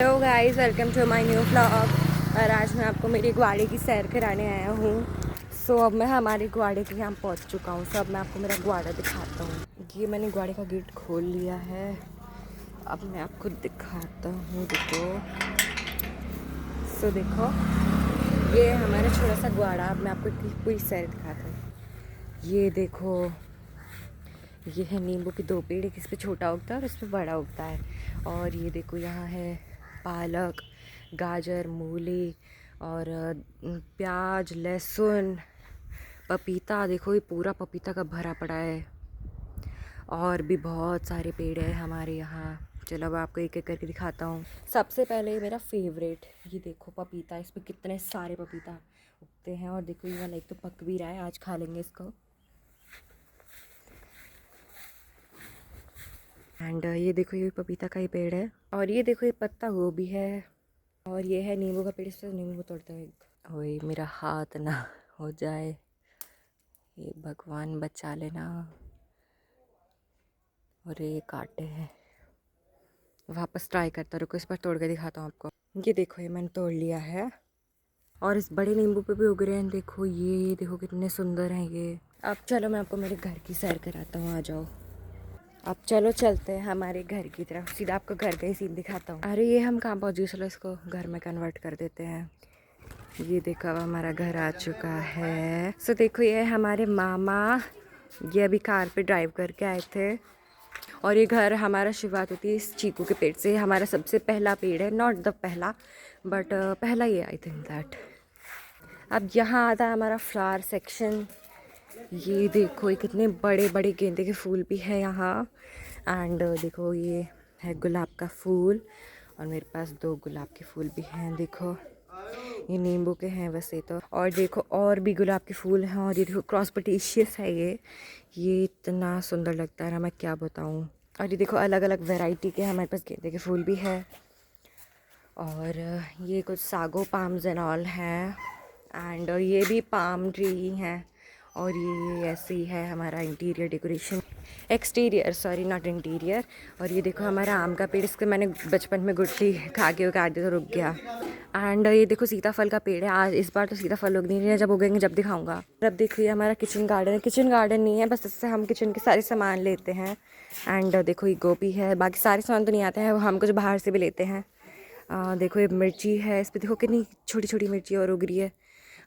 Hello guys, welcome to my new vlog. और आज मैं आपको मेरी ग्वाड़े की सैर कराने आया हूँ। अब मैं हमारे ग्वाड़े के यहाँ पहुँच चुका हूँ। अब मैं आपको मेरा ग्वाड़ा दिखाता हूँ। ये मैंने ग्वाड़े का गेट खोल लिया है। अब मैं आपको दिखाता हूँ, देखो ये हमारा छोटा सा ग्वाड़ा। अब मैं आपको पूरी सैर दिखाता हूँ। ये देखो, ये है नींबू के 2 पेड़, एक इस पे छोटा उगता है और इस पे बड़ा उगता है। और ये देखो यहाँ है पालक, गाजर, मूली और प्याज, लहसुन, पपीता। देखो ये पूरा पपीता का भरा पड़ा है। और भी बहुत सारे पेड़ हैं हमारे यहाँ। चलो अब आपको एक एक करके दिखाता हूँ। सबसे पहले मेरा फेवरेट, ये देखो पपीता। इस पर कितने सारे पपीता उगते हैं। और देखो ये वाला एक तो पक भी रहा है, आज खा लेंगे इसको। एंड ये देखो ये पपीता का ही पेड़ है। और ये देखो ये पत्ता गोभी है। और ये है नींबू का पेड़, इस पर नींबू तोड़ते हैं। ओए मेरा हाथ ना हो जाए, ये भगवान बचा लेना। और ये कांटे हैं, वापस ट्राई करता, रुको इस पर तोड़ के दिखाता हूँ आपको। ये देखो ये मैंने तोड़ लिया है। और इस बड़े नींबू पे भी उग रहे हैं। देखो ये देखो कितने सुंदर हैं ये। अब चलो मैं आपको मेरे घर की सैर कराता हूँ, आ जाओ। अब चलो चलते हैं हमारे घर की तरफ। सीधा आपको घर का ही सीन दिखाता हूँ। अरे ये हम कहाँ पहुँच गए, चलो इसको घर में कन्वर्ट कर देते हैं। ये देखो अब हमारा घर आ चुका है। देखो ये हमारे मामा, ये अभी कार पे ड्राइव करके आए थे। और ये घर हमारा शुरुआत होती है इस चीकू के पेड़ से। हमारा सबसे पहला पेड़ है, नॉट द पहला बट पहला ये, आई थिंक दैट। अब यहाँ आता है हमारा फ्लावर सेक्शन। ये देखो ये कितने बड़े बड़े गेंदे के फूल भी है यहाँ। एंड देखो ये है गुलाब का फूल। और मेरे पास 2 गुलाब के फूल भी हैं। देखो ये नींबू के हैं वैसे तो। और देखो और भी गुलाब के फूल हैं। और ये देखो क्रॉस पेटिशियस है ये इतना सुंदर लगता है ना, मैं क्या बताऊँ। और ये देखो अलग अलग वैरायटी के हमारे पास गेंदे के फूल भी है। और ये कुछ सागो पाम्स एंड ऑल हैं। एंड ये भी पाम ट्री ही हैं। और ये ऐसे ही है हमारा interior decoration, exterior sorry not interior. और ये देखो हमारा आम का पेड़, इसके मैंने बचपन में गुठली खा के काट दिया तो रुक गया। एंड ये देखो सीताफल का पेड़ है। आज इस बार तो सीताफल उग नहीं रहे हैं, जब उगेंगे जब दिखाऊंगा। अब देखो ये हमारा किचन गार्डन है। किचन गार्डन नहीं है, बस इससे हम किचन के सारे सामान लेते हैं। एंड देखो ये गोभी है, बाकी सारे सामान तो नहीं आते हैं, वो हम कुछ बाहर से भी लेते हैं। देखो ये मिर्ची है, इस पर देखो कितनी छोटी छोटी मिर्ची और उग रही है।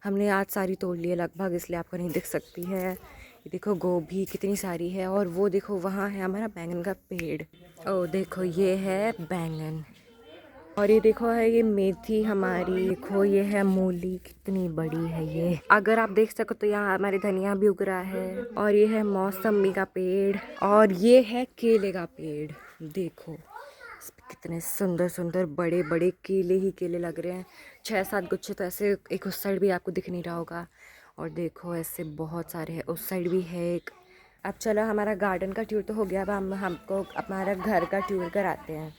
हमने आज सारी तोड़ ली है लगभग, इसलिए आपको नहीं दिख सकती है। ये देखो गोभी कितनी सारी है। और वो देखो वहाँ है हमारा बैंगन का पेड़। ओ देखो ये है बैंगन। और ये देखो है ये मेथी हमारी। देखो ये है मूली, कितनी बड़ी है ये। अगर आप देख सको तो यहाँ हमारे धनिया भी उग रहा है। और ये है मौसमी का पेड़। और ये है केले का पेड़। देखो कितने सुंदर सुंदर बड़े बड़े केले ही केले लग रहे हैं। 6-7 गुच्छे तो ऐसे, एक उस साइड भी आपको दिख नहीं रहा होगा। और देखो ऐसे बहुत सारे हैं, उस साइड भी है एक। अब चलो हमारा गार्डन का टूर तो हो गया, अब हम हमको हमारा घर का टूर कराते हैं।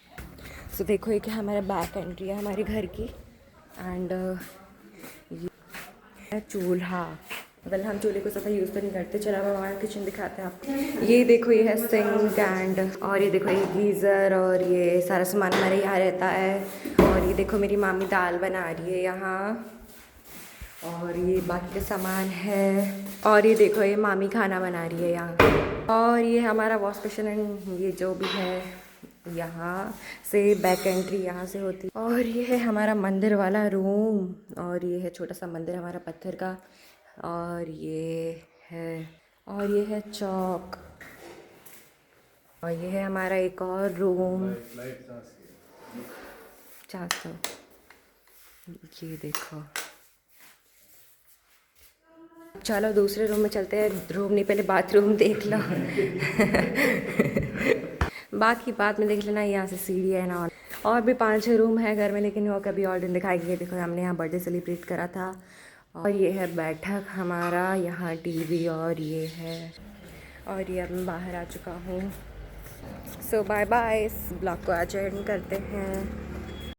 देखो ये क्या हमारा बैक एंट्री है हमारे घर की। एंड ये है चूल्हा। वेल हम चूल्हे को ज़्यादा यूज़ तो नहीं करते। चलो अब हमारा किचन दिखाते हैं आपको। ये देखो ये है सिंक एंड, और ये देखो ये गीज़र, और ये सारा सामान हमारे यहाँ रहता है। और ये देखो मेरी मामी दाल बना रही है यहाँ। और ये बाकी का सामान है। और ये देखो ये मामी खाना बना रही है यहाँ। और ये हमारा वॉश बेसिन एंड ये जो भी है यहाँ से बैक एंट्री यहाँ से होती। और ये है हमारा मंदिर वाला रूम। और ये है छोटा सा मंदिर हमारा पत्थर का। और ये है चौक। और ये है हमारा एक और रूम। ये देखो। चलो दूसरे रूम में चलते हैं। रूम नहीं, पहले बाथरूम देख लो। बाकी बाद में देख लेना, यहाँ से सीढ़ी है ना। और भी 5-6 रूम है घर में, लेकिन वो कभी और दिन दिखाएंगे। देखो हमने यहाँ बर्थडे सेलिब्रेट करा था। और ये है बैठक हमारा, यहाँ टीवी। और ये है, और ये अब मैं बाहर आ चुका हूँ। बाय बाय, इस ब्लॉग को आज एंड करते हैं।